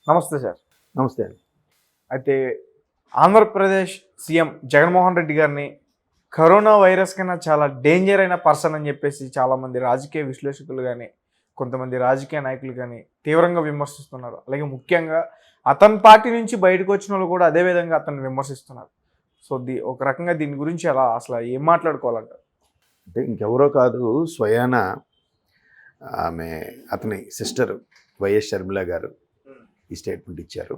నమస్తే సార్. నమస్తే అండి. అయితే ఆంధ్రప్రదేశ్ సీఎం జగన్మోహన్ రెడ్డి గారిని కరోనా వైరస్ కన్నా చాలా డేంజర్ అయిన పర్సన్ అని చెప్పేసి చాలామంది రాజకీయ విశ్లేషకులు కానీ, కొంతమంది రాజకీయ నాయకులు కానీ తీవ్రంగా విమర్శిస్తున్నారు. అలాగే ముఖ్యంగా అతని పార్టీ నుంచి బయటకు వచ్చిన వాళ్ళు కూడా అదే విధంగా అతన్ని విమర్శిస్తున్నారు. సో ఒక రకంగా దీని గురించి అసలు ఏం మాట్లాడుకోవాలంటారు? అంటే ఇంకెవరో కాదు, స్వయాన ఆమె అతని సిస్టర్ వైఎస్ షర్మిల గారు ఈ స్టేట్మెంట్ ఇచ్చారు.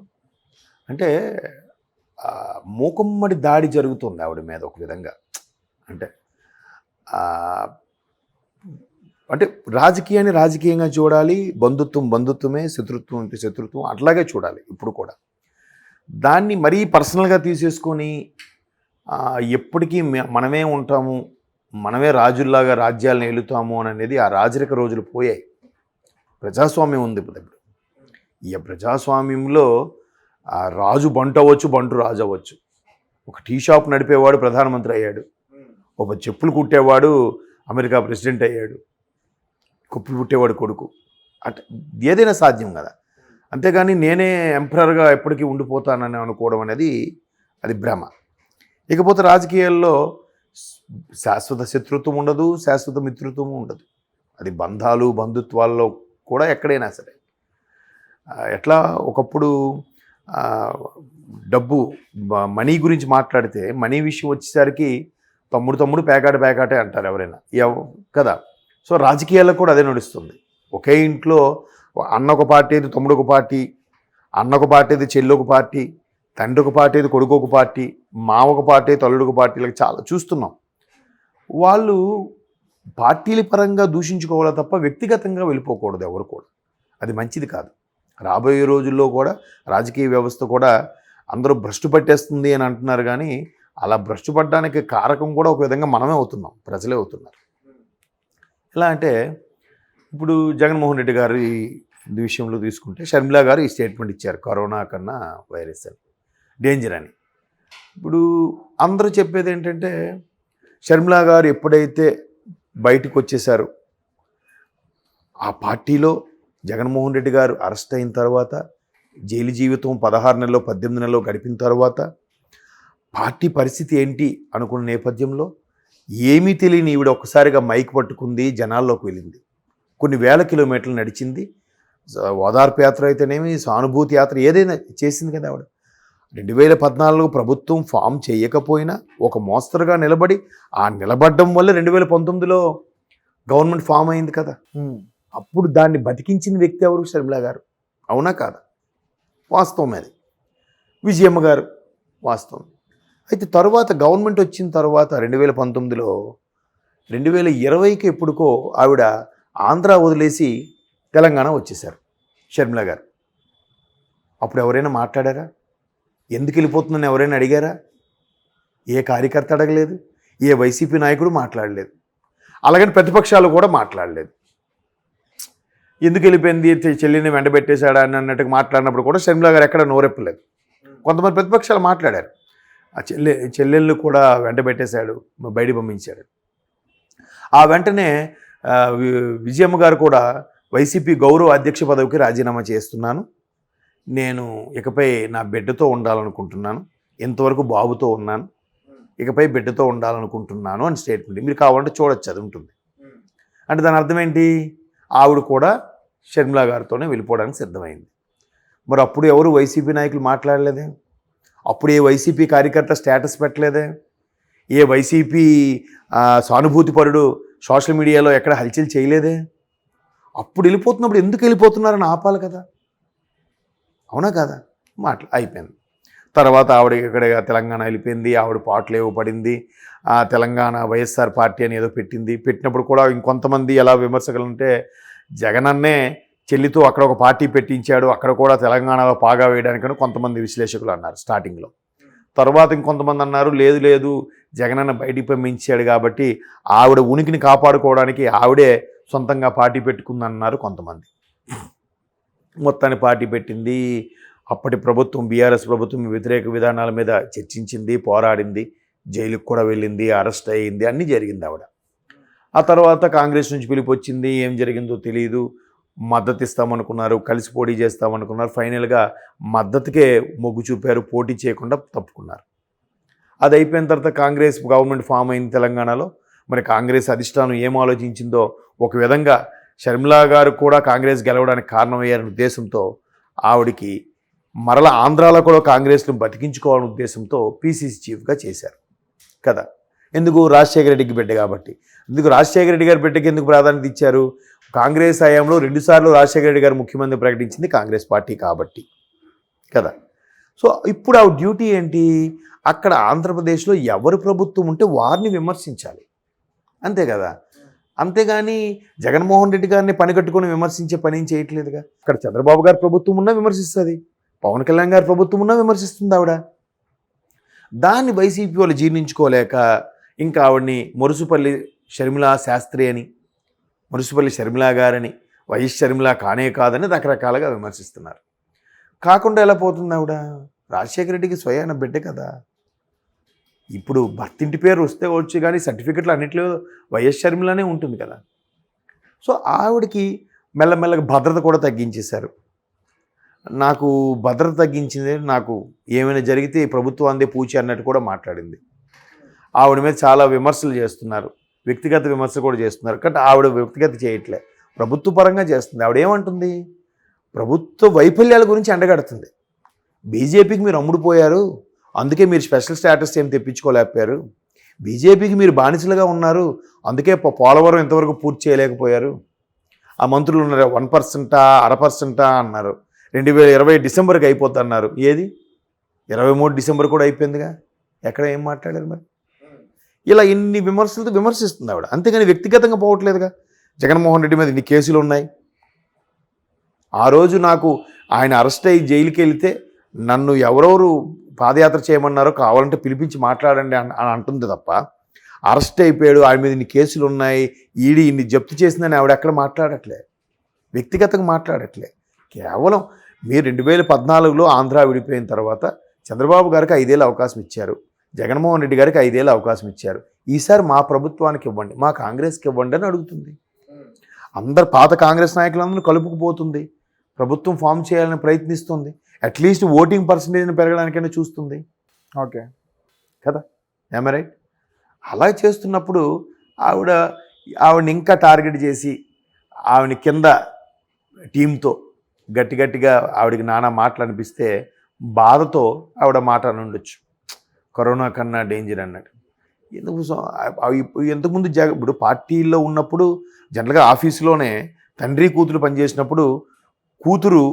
అంటే మూకుమ్మడి దాడి జరుగుతుంది ఆవిడ మీద ఒక విధంగా. అంటే అంటే రాజకీయాన్ని రాజకీయంగా చూడాలి, బంధుత్వం బంధుత్వమే, శత్రుత్వం అంటే శత్రుత్వం అట్లాగే చూడాలి ఇప్పుడు కూడా. దాన్ని మరీ పర్సనల్గా తీసేసుకొని ఎప్పటికీ మనమే ఉంటాము, మనమే రాజుల్లాగా రాజ్యాలను ఏలుతాము అని అనేది ఆ రాజరిక రోజులు పోయాయి. ప్రజాస్వామ్యం ఉంది ఇప్పుడు. ఈ ప్రజాస్వామ్యంలో రాజు బంటు అవ్వచ్చు, బంటు రాజు అవ్వచ్చు. ఒక టీ షాప్ నడిపేవాడు ప్రధానమంత్రి అయ్యాడు, ఒక చెప్పులు కుట్టేవాడు అమెరికా ప్రెసిడెంట్ అయ్యాడు, కుప్పులు కుట్టేవాడు కొడుకు. అంటే ఏదైనా సాధ్యం కదా. అంతేగాని నేనే ఎంపరర్గా ఎప్పటికీ ఉండిపోతానని అనుకోవడం అనేది అది భ్రమ. ఇకపోతే రాజకీయాల్లో శాశ్వత శత్రుత్వం ఉండదు, శాశ్వత మిత్రుత్వం ఉండదు. అది బంధాలు బంధుత్వాల్లో కూడా ఎక్కడైనా సరే. ఎట్లా ఒకప్పుడు డబ్బు మనీ గురించి మాట్లాడితే మనీ విషయం వచ్చేసరికి తమ్ముడు పేకాటే అంటారు ఎవరైనా కదా. సో రాజకీయాల్లో కూడా అదే నడుస్తుంది. ఒకే ఇంట్లో అన్న ఒక పార్టీ అయితే తమ్ముడు ఒక పార్టీ, అన్న ఒక పార్టీ అయితే చెల్లి ఒక పార్టీ, తండ్రి ఒక పార్టీ అయితే కొడుకు ఒక పార్టీ, మామ ఒక పార్టీ అయితే అల్లుడు ఒక పార్టీ, ఇలా చాలా చూస్తున్నాం. వాళ్ళు పార్టీల పరంగా దూషించుకోవాలి తప్ప వ్యక్తిగతంగా వెళ్ళిపోకూడదు ఎవరు కూడా. అది మంచిది కాదు. రాబోయే రోజుల్లో కూడా రాజకీయ వ్యవస్థ కూడా అందరూ భ్రష్టు పట్టేస్తుంది అని అంటున్నారు, కానీ అలా భ్రష్టు పట్టడానికి కారకం కూడా ఒక విధంగా మనమే అవుతున్నాం, ప్రజలే అవుతున్నారు. ఎలా అంటే ఇప్పుడు జగన్మోహన్ రెడ్డి గారి విషయంలో తీసుకుంటే షర్మిల గారు ఈ స్టేట్మెంట్ ఇచ్చారు, కరోనా కన్నా వైరస్ అని డేంజర్ అని. ఇప్పుడు అందరూ చెప్పేది ఏంటంటే షర్మిల గారు ఎప్పుడైతే బయటకు వచ్చేసారో ఆ పార్టీలో జగన్మోహన్ రెడ్డి గారు అరెస్ట్ అయిన తర్వాత జైలు జీవితం 16 నెలలో 18 నెలలో గడిపిన తర్వాత పార్టీ పరిస్థితి ఏంటి అనుకున్న నేపథ్యంలో ఏమీ తెలియని ఈవిడ ఒక్కసారిగా మైక్ పట్టుకుంది, జనాల్లోకి వెళ్ళింది, కొన్ని వేల కిలోమీటర్లు నడిచింది. ఓదార్పు యాత్ర అయితేనేమి, సానుభూతి యాత్ర ఏదైనా చేసింది కదా ఆవిడ. 2014 ప్రభుత్వం ఫామ్ చేయకపోయినా ఒక మోస్తరుగా నిలబడి ఆ నిలబడడం వల్ల 2019లో గవర్నమెంట్ ఫామ్ అయింది కదా. అప్పుడు దాన్ని బతికించిన వ్యక్తి ఎవరు? షర్మిల గారు. అవునా కాదా? వాస్తవం అది. విజయమ్మ గారు వాస్తవం. అయితే తర్వాత గవర్నమెంట్ వచ్చిన తర్వాత 2019లో 2020కి ఎప్పుడుకో ఆవిడ ఆంధ్ర వదిలేసి తెలంగాణ వచ్చేసారు షర్మిల గారు. అప్పుడు ఎవరైనా మాట్లాడారా? ఎందుకు వెళ్ళిపోతుందని ఎవరైనా అడిగారా? ఏ కార్యకర్త అడగలేదు, ఏ వైసీపీ నాయకుడు మాట్లాడలేదు, అలాగని ప్రతిపక్షాలు కూడా మాట్లాడలేదు. ఎందుకు వెళ్ళిపోయింది, చెల్లిని వెంటబెట్టేశాడా అని అన్నట్టుగా మాట్లాడినప్పుడు కూడా షర్మిల గారు ఎక్కడ నోరెప్పలేదు. కొంతమంది ప్రతిపక్షాలు మాట్లాడారు, ఆ చెల్లెళ్ళు కూడా వెంటబెట్టేశాడు, బయట పంపించాడు. ఆ వెంటనే విజయమ్మ గారు కూడా వైసీపీ గౌరవ అధ్యక్ష పదవికి రాజీనామా చేస్తున్నాను, నేను ఇకపై నా బిడ్డతో ఉండాలనుకుంటున్నాను, ఇంతవరకు బాబుతో ఉన్నాను, ఇకపై బిడ్డతో ఉండాలనుకుంటున్నాను అని స్టేట్మెంట్. మీరు కావాలంటే చూడొచ్చు, అది ఉంటుంది. అంటే దాని అర్థం ఏంటి? ఆవిడ కూడా షర్మిల గారితోనే వెళ్ళిపోవడానికి సిద్ధమైంది. మరి అప్పుడు ఎవరు వైసీపీ నాయకులు మాట్లాడలేదే? అప్పుడు ఏ వైసీపీ కార్యకర్త స్టేటస్ పెట్టలేదే? ఏ వైసీపీ సానుభూతిపరుడు సోషల్ మీడియాలో ఎక్కడ హల్చల్ చేయలేదే? అప్పుడు వెళ్ళిపోతున్నప్పుడు ఎందుకు వెళ్ళిపోతున్నారని ఆపాలి కదా. అవునా కదా? అయిపోయింది. తర్వాత ఆవిడ ఇక్కడ తెలంగాణ వెళ్ళిపోయింది, ఆవిడ పాటలేవో పడింది, తెలంగాణ వైఎస్ఆర్ పార్టీ అని ఏదో పెట్టింది. పెట్టినప్పుడు కూడా ఇంకొంతమంది ఎలా విమర్శకులు అంటే జగనన్నే చెల్లితో అక్కడ ఒక పార్టీ పెట్టించాడు, అక్కడ కూడా తెలంగాణలో పాగా వేయడానికని కొంతమంది విశ్లేషకులు అన్నారు స్టార్టింగ్లో. తర్వాత ఇంకొంతమంది అన్నారు లేదు జగనన్న బయటికి పంపించాడు కాబట్టి ఆవిడ ఉనికిని కాపాడుకోవడానికి ఆవిడే సొంతంగా పార్టీ పెట్టుకుందన్నారు కొంతమంది. మొత్తాన్ని పార్టీ పెట్టింది. అప్పటి ప్రభుత్వం బీఆర్ఎస్ ప్రభుత్వం వ్యతిరేక విధానాల మీద చర్చించింది, పోరాడింది, జైలుకు కూడా వెళ్ళింది, అరెస్ట్ అయ్యింది, అన్నీ జరిగింది ఆవిడ. ఆ తర్వాత కాంగ్రెస్ నుంచి పిలుపు వచ్చింది, ఏం జరిగిందో తెలియదు. మద్దతు ఇస్తామనుకున్నారు, కలిసి పోటీ చేస్తామనుకున్నారు. ఫైనల్గా మద్దతుకే మొగ్గు చూపారు, పోటీ చేయకుండా తప్పుకున్నారు. అది అయిపోయిన తర్వాత కాంగ్రెస్ గవర్నమెంట్ ఫామ్ అయింది తెలంగాణలో. మరి కాంగ్రెస్ అధిష్టానం ఏం ఆలోచించిందో, ఒక విధంగా షర్మిలా గారు కూడా కాంగ్రెస్ గెలవడానికి కారణమయ్యారనే ఉద్దేశంతో ఆవిడికి మరల ఆంధ్రాలో కూడా కాంగ్రెస్ను బతికించుకోవాలనే ఉద్దేశంతో పీసీసీ చీఫ్గా చేశారు కదా. ఎందుకు? రాజశేఖర రెడ్డికి బిడ్డ కాబట్టి. ఎందుకు రాజశేఖర రెడ్డి గారి బిడ్డకి ఎందుకు ప్రాధాన్యత ఇచ్చారు? కాంగ్రెస్ హయాంలో 2 సార్లు రాజశేఖర రెడ్డి గారు ముఖ్యమంత్రి ప్రకటించింది కాంగ్రెస్ పార్టీ కాబట్టి కదా. సో ఇప్పుడు ఆ డ్యూటీ ఏంటి? అక్కడ ఆంధ్రప్రదేశ్లో ఎవరు ప్రభుత్వం ఉంటే వారిని విమర్శించాలి, అంతే కదా. అంతేగాని జగన్మోహన్ రెడ్డి గారిని పని కట్టుకొని విమర్శించే పని ఏం చేయట్లేదుగా. అక్కడ చంద్రబాబు గారి ప్రభుత్వం ఉన్నా విమర్శిస్తుంది, పవన్ కళ్యాణ్ గారి ప్రభుత్వం ఉన్నా విమర్శిస్తుంది ఆవిడ. దాన్ని వైసీపీ వాళ్ళు జీర్ణించుకోలేక ఇంకా ఆవిడ్ని మురుసుపల్లి షర్మిలా శాస్త్రి అని, మురుసుపల్లి షర్మిలా గారని, వైఎస్ షర్మిలా కానే కాదని రకరకాలుగా విమర్శిస్తున్నారు. కాకుండా ఎలా పోతుంది ఆవిడ? రాజశేఖర రెడ్డికి స్వయాన బిడ్డ కదా. ఇప్పుడు భర్తింటి పేరు వస్తే వచ్చు, కానీ సర్టిఫికెట్లు అన్నింటిలో వైఎస్ షర్మిలానే ఉంటుంది కదా. సో ఆవిడకి మెల్లమెల్లగా భద్రత కూడా తగ్గించేశారు. నాకు భద్రత తగ్గించింది, నాకు ఏమైనా జరిగితే ప్రభుత్వం అందే పూచి అన్నట్టు కూడా మాట్లాడింది. ఆవిడ మీద చాలా విమర్శలు చేస్తున్నారు, వ్యక్తిగత విమర్శలు కూడా చేస్తున్నారు. కాబట్టి ఆవిడ వ్యక్తిగత చేయట్లే, ప్రభుత్వ పరంగా చేస్తుంది. ఆవిడ ఏమంటుంది? ప్రభుత్వ వైఫల్యాల గురించి ఎండగడుతుంది. బీజేపీకి మీరు అమ్ముడుపోయారు, అందుకే మీరు స్పెషల్ స్టేటస్ ఏం తెప్పించుకోలేకపోయారు. బీజేపీకి మీరు బానిసలుగా ఉన్నారు, అందుకే పోలవరం ఇంతవరకు పూర్తి చేయలేకపోయారు. ఆ మంత్రులు ఉన్నారు 1%, 0.5% అన్నారు. 2020 డిసెంబర్కి అయిపోద్ది అన్నారు. ఏది 23 డిసెంబర్ కూడా అయిపోయిందిగా. ఎక్కడ ఏం మాట్లాడారు మరి? ఇలా ఇన్ని విమర్శలతో విమర్శిస్తుంది ఆవిడ, అంతేగాని వ్యక్తిగతంగా పోవట్లేదుగా. జగన్మోహన్ రెడ్డి మీద ఇన్ని కేసులు ఉన్నాయి. ఆ రోజు నాకు ఆయన అరెస్ట్ అయ్యి జైలుకి వెళితే నన్ను ఎవరెవరు పాదయాత్ర చేయమన్నారో కావాలంటే పిలిపించి మాట్లాడండి అని అంటుంది తప్ప, అరెస్ట్ అయిపోయాడు, ఆయన మీద ఇన్ని కేసులు ఉన్నాయి, ఈడీ ఇన్ని జప్తు చేసిందని ఆవిడ ఎక్కడ మాట్లాడట్లే, వ్యక్తిగతంగా మాట్లాడట్లే. కేవలం మీరు 2014లో ఆంధ్ర విడిపోయిన తర్వాత చంద్రబాబు గారికి 5 ఏళ్ళు అవకాశం ఇచ్చారు, జగన్మోహన్ రెడ్డి గారికి 5 ఏళ్ళు అవకాశం ఇచ్చారు. ఈసారి మా ప్రభుత్వానికి ఇవ్వండి, మా కాంగ్రెస్కి ఇవ్వండి అని అడుగుతుంది. అందరు పాత కాంగ్రెస్ నాయకులందరూ కలుపుకుపోతుంది, ప్రభుత్వం ఫామ్ చేయాలని ప్రయత్నిస్తుంది, అట్లీస్ట్ ఓటింగ్ పర్సంటేజ్ని పెరగడానికైనా చూస్తుంది. ఓకే కదా, ఏమ రైట్? అలా చేస్తున్నప్పుడు ఆవిడని ఇంకా టార్గెట్ చేసి ఆవిడని కింద టీంతో గట్టిగా ఆవిడకి నానా మాటలు అనిపిస్తే బాధతో ఆవిడ మాట అనుండొచ్చు, కరోనా కన్నా డేంజర్ అన్నట్టు. ఎంతకుముందు ఇప్పుడు పార్టీల్లో ఉన్నప్పుడు జనరల్గా ఆఫీసులోనే తండ్రి కూతురు పనిచేసినప్పుడు, కూతురు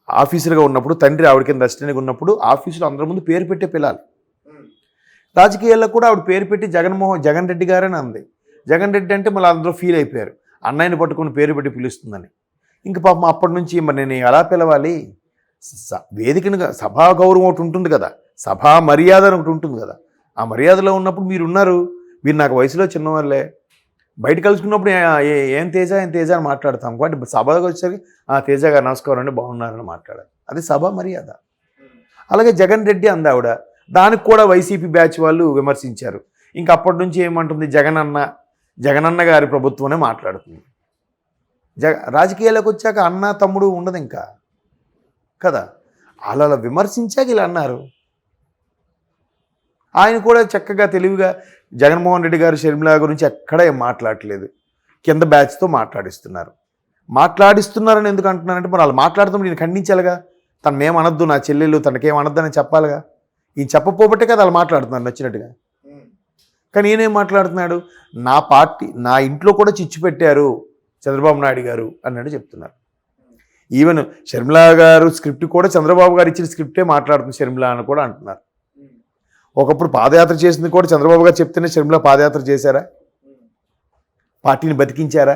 ఆఫీసర్గా ఉన్నప్పుడు, తండ్రి ఆవిడ కింద అసిస్టెంట్గా ఉన్నప్పుడు ఆఫీసులో అందరి ముందు పేరు పెట్టే పిల్లాలి. రాజకీయాల్లో కూడా ఆవిడ పేరు పెట్టి జగన్ రెడ్డి గారని అంది. జగన్ రెడ్డి అంటే మళ్ళీ అందరూ ఫీల్ అయిపోయారు, అన్నయ్యని పట్టుకుని పేరు పెట్టి పిలుస్తుందని. ఇంక పాపం అప్పటి నుంచి మరి నేను ఎలా పిలవాలి? వేదికను సభా గౌరవం ఒకటి ఉంటుంది కదా, సభా మర్యాద అని ఒకటి ఉంటుంది కదా. ఆ మర్యాదలో ఉన్నప్పుడు మీరున్నారు, మీరు నాకు వయసులో చిన్నవాళ్ళే, బయట కలుసుకున్నప్పుడు ఏం తేజ అని మాట్లాడతాం. కాబట్టి సభకు వచ్చేసరికి తేజ గారు నమస్కారం అండి, బాగున్నారని మాట్లాడాలి, అది సభ మర్యాద. అలాగే జగన్ రెడ్డి అంది ఆవిడ, దానికి కూడా వైసీపీ బ్యాచ్ వాళ్ళు విమర్శించారు. ఇంక అప్పటి నుంచి ఏమంటుంది? జగనన్న గారి ప్రభుత్వమే మాట్లాడుతుంది. రాజకీయాలకు వచ్చాక అన్న తమ్ముడు ఉండదు ఇంకా కదా. అలా విమర్శించాక ఇలా అన్నారు. ఆయన కూడా చక్కగా తెలివిగా జగన్మోహన్ రెడ్డి గారు షర్మిలా గురించి ఎక్కడ ఏం మాట్లాడట్లేదు, కింద బ్యాచ్తో మాట్లాడిస్తున్నారని ఎందుకు అంటున్నారంటే, మరి వాళ్ళు మాట్లాడుతాం నేను ఖండించాలిగా. తననేమనొద్దు, నా చెల్లెలు తనకేమనొద్దని చెప్పాలిగా. ఈయన చెప్పపోబట్టే కదా వాళ్ళు మాట్లాడుతున్నారు నచ్చినట్టుగా. కానీ ఈయనేం మాట్లాడుతున్నాడు? నా పార్టీ, నా ఇంట్లో కూడా చిచ్చు పెట్టారు చంద్రబాబు నాయుడు గారు అన్నట్టు చెప్తున్నారు. ఈవెన్ షర్మిలా గారు స్క్రిప్ట్ కూడా చంద్రబాబు గారు ఇచ్చిన స్క్రిప్టే మాట్లాడుతుంది షర్మిలా అని కూడా అంటున్నారు. ఒకప్పుడు పాదయాత్ర చేసింది కూడా చంద్రబాబు గారు చెప్తేనే షర్మిలా పాదయాత్ర చేశారా? పార్టీని బతికించారా?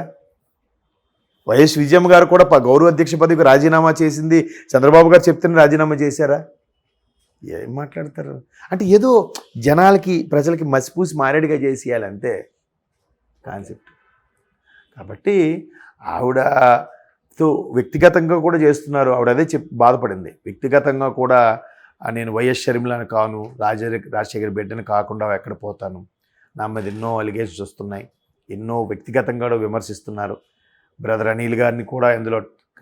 వైఎస్ విజయమ్మ గారు కూడా గౌరవ అధ్యక్ష పదవికి రాజీనామా చేసింది చంద్రబాబు గారు చెప్తేనే రాజీనామా చేశారా? ఏం మాట్లాడతారు అంటే, ఏదో జనాలకి ప్రజలకి మసిపూసి మారేడుగా చేసేయాలంతే కాన్సెప్ట్. కాబట్టి ఆవిడతో వ్యక్తిగతంగా కూడా చేస్తున్నారు. ఆవిడ అదే బాధపడింది. వ్యక్తిగతంగా కూడా నేను వైఎస్ షర్మిలను కాను, రాజశేఖర్ బిడ్డను కాకుండా ఎక్కడ పోతాను, నా మీద ఎన్నో అలిగేషన్స్ వస్తున్నాయి, ఎన్నో వ్యక్తిగతంగా విమర్శిస్తున్నారు, బ్రదర్ అనిల్ గారిని కూడా ఇందులో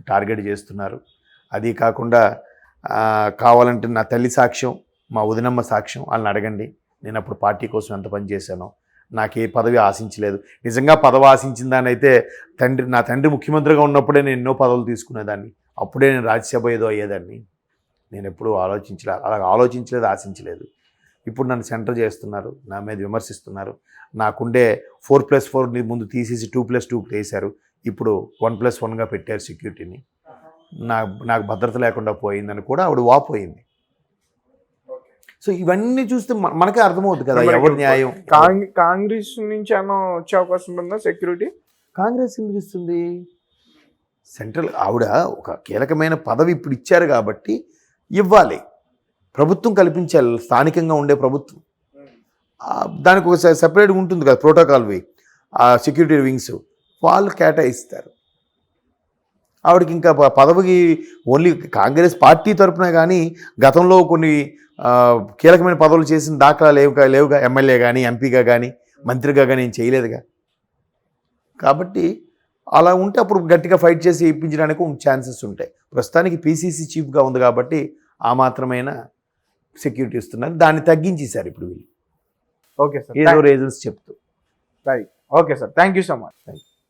టార్గెట్ చేస్తున్నారు. అది కాకుండా కావాలంటే నా తల్లి సాక్ష్యం, మా వదినమ్మ సాక్ష్యం, వాళ్ళని అడగండి. నేను అప్పుడు పార్టీ కోసం ఎంత పని చేశానో, నాకు ఏ పదవి ఆశించలేదు. నిజంగా పదవి ఆశించిందని అయితే నా తండ్రి ముఖ్యమంత్రిగా ఉన్నప్పుడే నేను ఎన్నో పదవులు తీసుకునేదాన్ని, అప్పుడే నేను రాజ్యసభ ఏదో అయ్యేదాన్ని. నేను ఎప్పుడూ అలా ఆలోచించలేదు, ఆశించలేదు. ఇప్పుడు నన్ను సెంటర్ చేస్తున్నారు, నా మీద విమర్శిస్తున్నారు. నాకుండే 4+4 ముందు తీసేసి 2+2 వేశారు. ఇప్పుడు 1+1గా పెట్టారు సెక్యూరిటీని. నాకు భద్రత లేకుండా పోయిందని కూడా ఆవిడ వాపోయింది. సో ఇవన్నీ చూస్తే మనకే అర్థమవుతుంది కదా ఎవరి న్యాయం. కాంగ్రెస్ నుంచి అన్న వచ్చే అవకాశం ఉందా సెక్యూరిటీ? కాంగ్రెస్ ఎందుకు ఇస్తుంది? సెంట్రల్ ఆవిడ ఒక కీలకమైన పదవి ఇప్పుడు ఇచ్చారు కాబట్టి ఇవ్వాలి. ప్రభుత్వం కల్పించాలి, స్థానికంగా ఉండే ప్రభుత్వం. దానికి ఒక సెపరేట్గా ఉంటుంది కదా ప్రోటోకాల్వి, ఆ సెక్యూరిటీ వింగ్స్ వాళ్ళు కేటాయిస్తారు. ఆవిడకి ఇంకా పదవికి ఓన్లీ కాంగ్రెస్ పార్టీ తరఫున కానీ గతంలో కొన్ని కీలకమైన పదవులు చేసిన దాఖలా లేవుగా. ఎమ్మెల్యే కానీ, ఎంపీగా కానీ, మంత్రిగా కానీ ఏం చేయలేదుగా. కాబట్టి అలా ఉంటే అప్పుడు గట్టిగా ఫైట్ చేసి ఇప్పించడానికి ఛాన్సెస్ ఉంటాయి. ప్రస్తుతానికి పీసీసీ చీఫ్గా ఉంది కాబట్టి ఆ మాత్రమైన సెక్యూరిటీ ఇస్తున్నారు. దాన్ని తగ్గించేశారు ఇప్పుడు వీళ్ళు. ఓకే సార్, ఏదో రీజన్స్ చెప్తూ. Right. Okay sir, thank you so much.